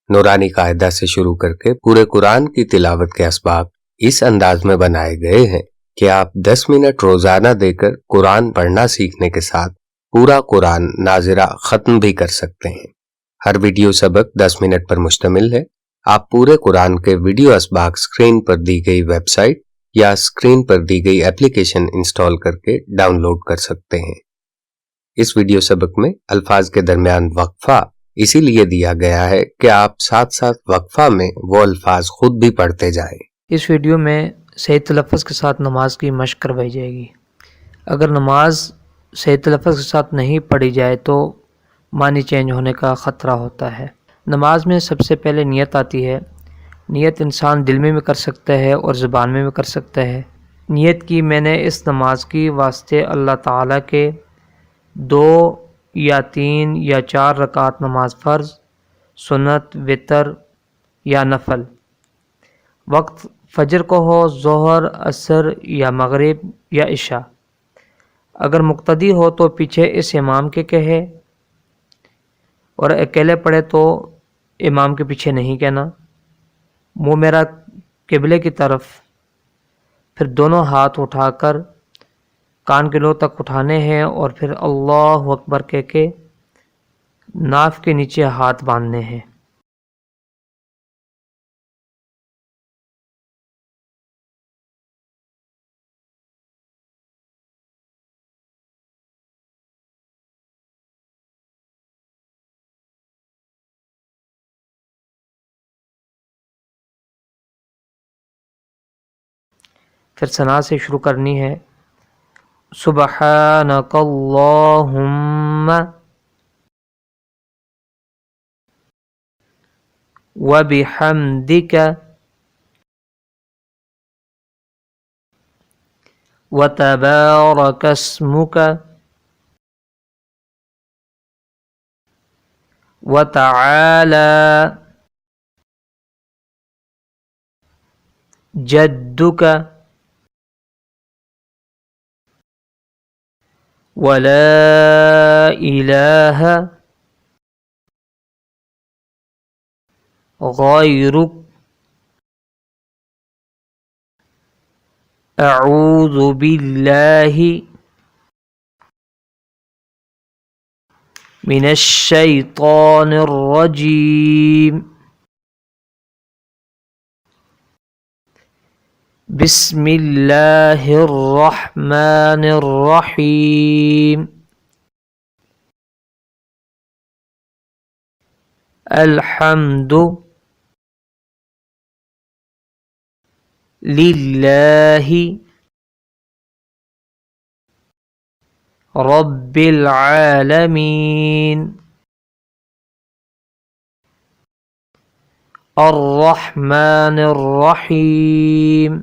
नूरानी कायदा से शुरू करके पूरे कुरान की तिलावत के असबाब इस अंदाज में बनाए गए हैं कि आप 10 मिनट रोजाना देकर कुरान पढ़ना सीखने के साथ पूरा कुरान नाज़िरा खत्म भी कर सकते हैं। हर वीडियो सबक 10 मिनट पर मुश्तमिल है। आप पूरे कुरान के वीडियो असबाक स्क्रीन पर दी गई वेबसाइट या स्क्रीन पर दी गई एप्लीकेशन इंस्टॉल करके डाउनलोड कर सकते हैं। इस वीडियो सबक में अल्फाज के दरमियान वक्फा इसीलिए दिया गया है कि आप साथ साथ वक्फा में वो अल्फाज खुद भी पढ़ते जाएं। इस वीडियो में सही तलफ़्फ़ुज़ के साथ नमाज की मशक़ करवाई जाएगी। अगर नमाज सही तलफ़्फ़ुज़ के साथ नहीं पढ़ी जाए तो मानी चेंज होने का ख़तरा होता है। नमाज में सबसे पहले नियत आती है। नियत इंसान दिल में भी कर सकता है और ज़ुबान में भी कर सकता है। नियत की मैंने इस नमाज की वास्ते अल्लाह ताला के 2 या 3 या 4 रकात नमाज फ़र्ज़, सुन्नत, वितर या नफल, वक्त फ़जर को हो, ज़ोहर, असर या मगरिब या इशा। अगर मुक्तदी हो तो पीछे इस इमाम के कहे और अकेले पढ़े तो इमाम के पीछे नहीं कहना। मुँह मेरा किबले की तरफ, फिर दोनों हाथ उठाकर कान के लो तक उठाने हैं और फिर अल्लाहु अकबर कह के नाफ के नीचे हाथ बांधने हैं। फिर सना से शुरू करनी है। सुब्हानकल्लाहुम्मा व बिहम्दिका व तबारकस्मुका व तआला जद्दुका व ला इलाहा गैरुक अऊज़ु बिल्लाहि मिनश्शैतानिर रजीम। बिस्मिल्लाहिर रहमानिर रहीम। अल्हम्दु लिल्लाहि रब्बिल आलमीन। अर्रहमानिर रहीम।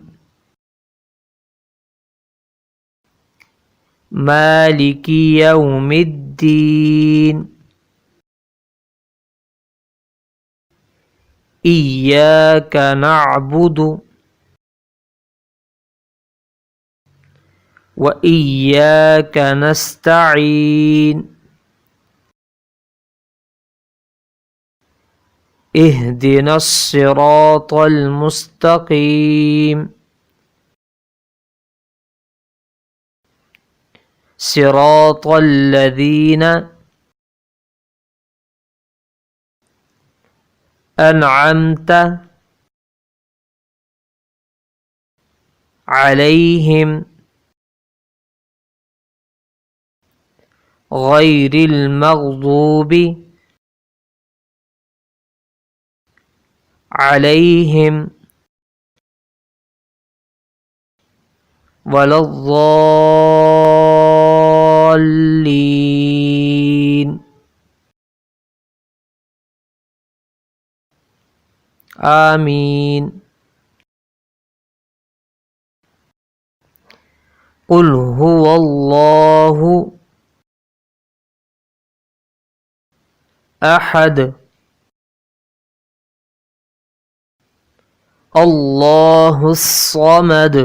मालिकी यौमिद्दीन। इय्याक नअबुदु व इय्याक नस्तईन। इहदिनस सिरातल मुस्तकीम। सिरातल लज़ीना अनअमत अलैहिम गैरिल मग़ज़ूबि अलैहिम वलद्दाल्लीन। आमीन। कुल हुवल्लाहु अहद अल्लाहुस समद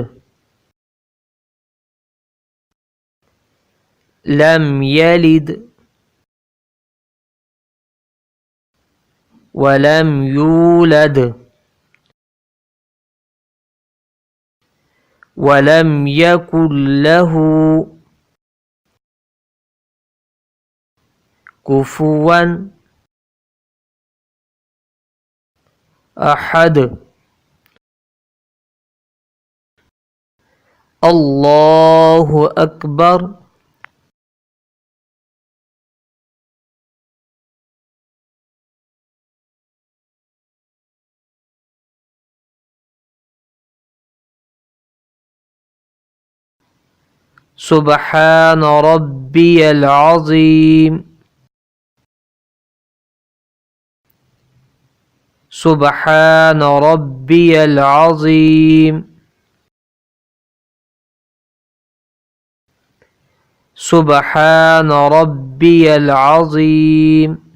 लम यलिद ولم يولد ولم يكن له كفوا أحد الله أكبر سبحان ربي العظيم سبحان ربي العظيم سبحان ربي العظيم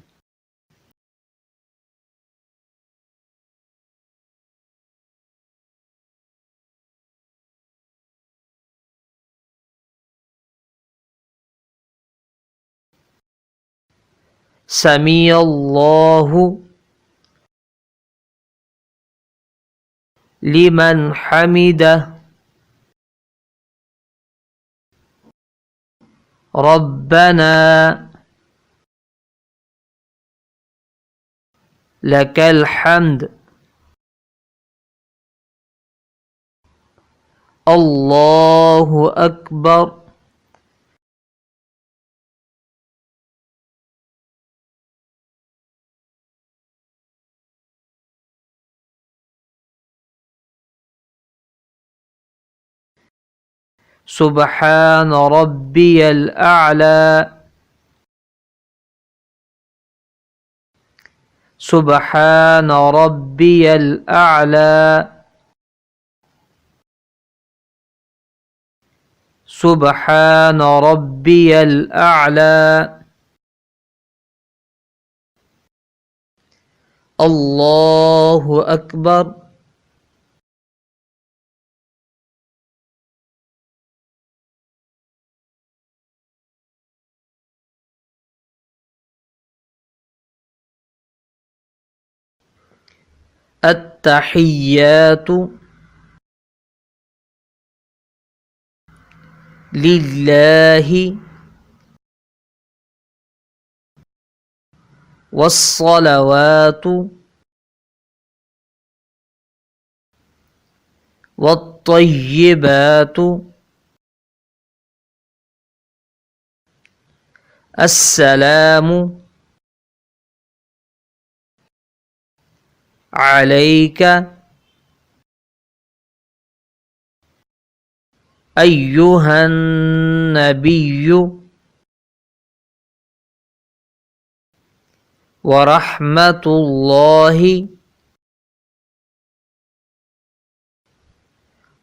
سمع الله لمن حمده ربنا لك الحمد الله أكبر سبحان ربي الأعلى سبحان ربي الأعلى سبحان ربي الأعلى الله أكبر التحيات لله والصلوات والطيبات السلام عليك أيها النبي ورحمة الله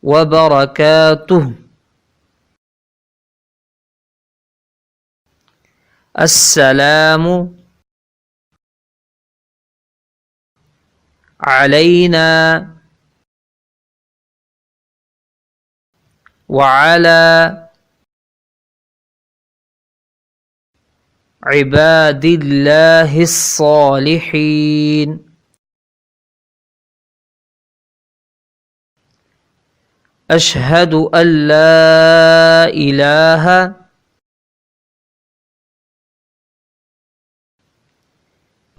وبركاته السلام علينا وعلى عباد الله الصالحين أشهد أن لا إله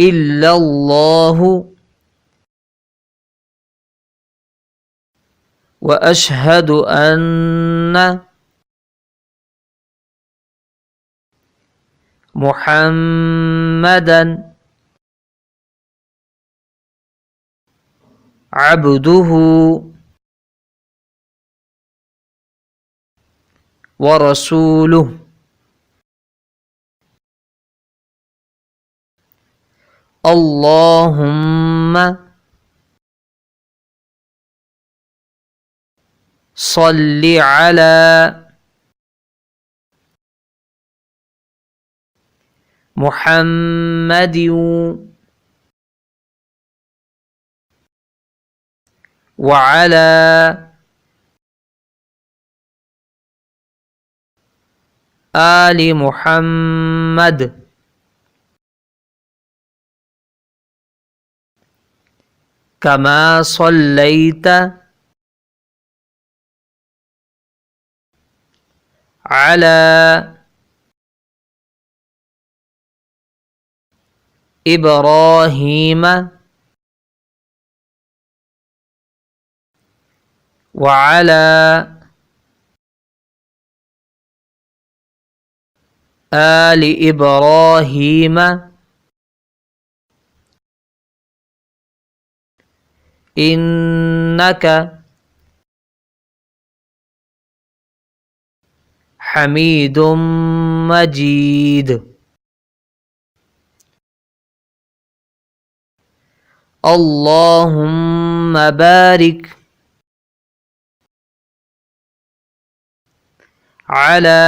إلا الله وأشهد أن محمدا عبده ورسوله اللهم صل على محمد وعلى آل محمد कमा सल्लैता अला इब्राहीम व अला आलि इब्राहीम इन्नका हमीदुम मजीद। अल्लाहुम्मा बारिक अला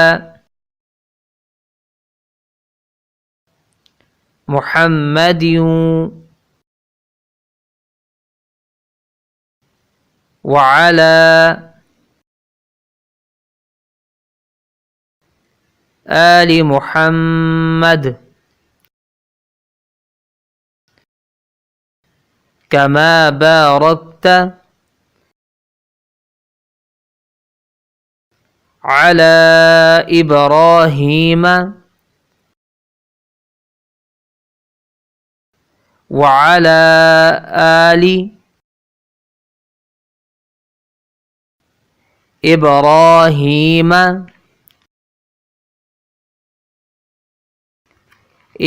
मुहम्मदिन व अला आलि मुहम्मद कमा बारकता अला इब्राहीम व अला आलि इब्राहीम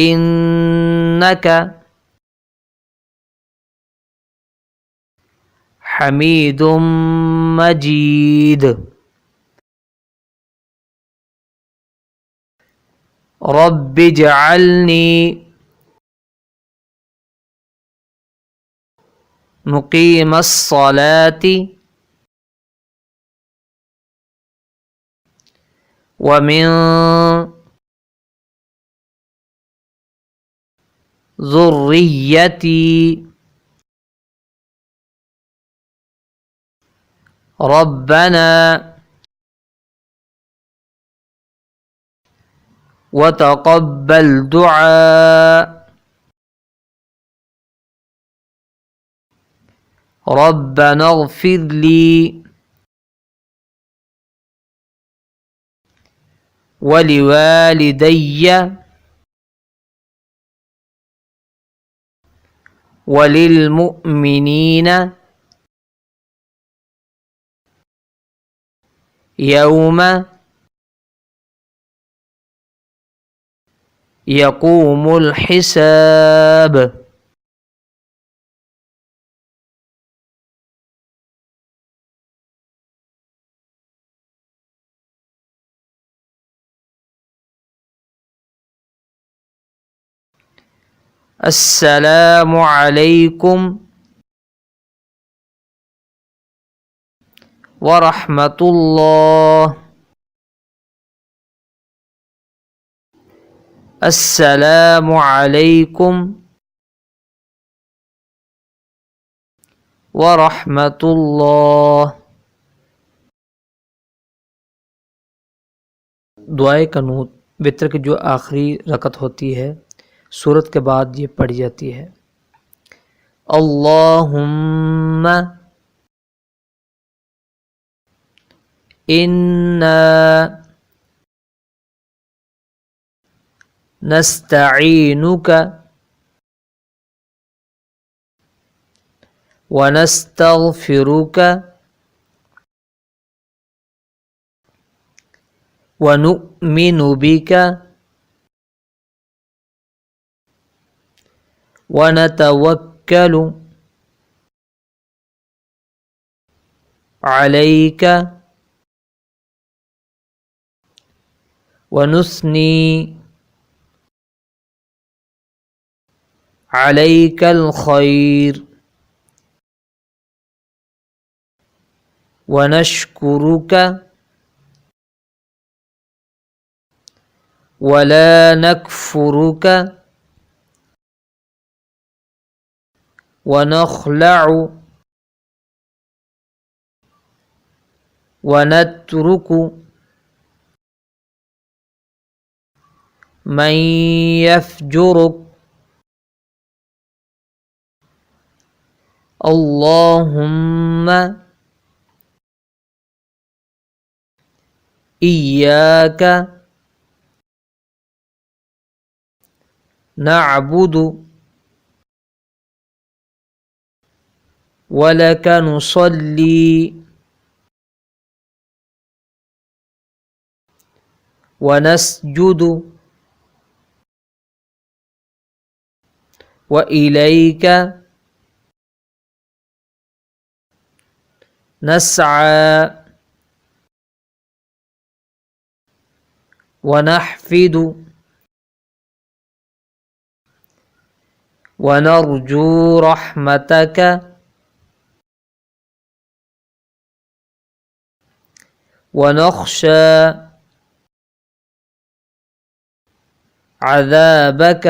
इन्नका हमीदुम मजीद। रब्बिजअलनी मुकीमस्सलाति व मिन ज़ुर्रिय्यती रब्बना व तक़ब्बल दुआ रब्बना इग़फ़िर ली व लिवालिदैया व लिलमुअ्मिनीना यौम यक़ूमुल हिसाब। अस्सलामु अलैकुम व रहमतुल्लाह। अस्सलामु अलैकुम व रहमतुल्लाह। दुआए कनूत वितर की जो आखिरी रकत होती है सूरत के बाद ये पढ़ी जाती है। अल्लाहुम्मा इन्ना नस्तईनुका व नस्तगफिरुका व नुअ्मिनु बिका व नतवक्कलु अलैका व नुस्नी अलैकल खैर व नश्कुरुका व ला नकफुरुका व नखलअु व नत्रुकु मन यफ्जुरुक अल्लाहुम्मा इय्याका नअबुदु वलक नुसल्ली वनस्जुदु व इलैका नस्आ वनहफिदु वनरजू रहमतक वनख्शा अज़ाबक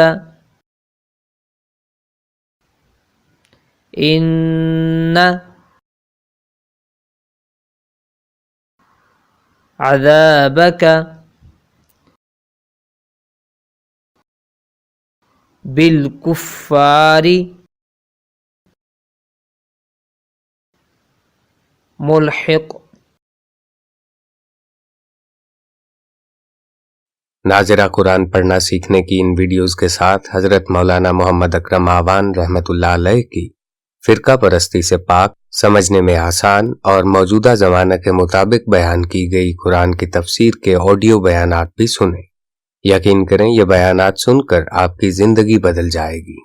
इन्न अज़ाबक बिलकुफ़्फ़ारि मुल्हिक़। नाज़िरा कुरान पढ़ना सीखने की इन वीडियोस के साथ हजरत मौलाना मोहम्मद अकरम आवान रहमतुल्लाह अलैह की फिरका परस्ती से पाक, समझने में आसान और मौजूदा ज़माने के मुताबिक बयान की गई कुरान की तफसीर के ऑडियो बयानात भी सुने। यकीन करें ये बयानात सुनकर आपकी ज़िंदगी बदल जाएगी।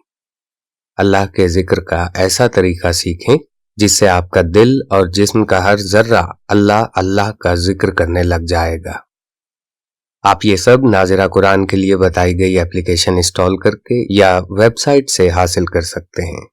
अल्लाह के जिक्र का ऐसा तरीका सीखें जिससे आपका दिल और जिस्म का हर जर्रा अल्लाह अल्लाह का जिक्र करने लग जाएगा। आप ये सब नाज़िरा कुरान के लिए बताई गई एप्लीकेशन इंस्टॉल करके या वेबसाइट से हासिल कर सकते हैं।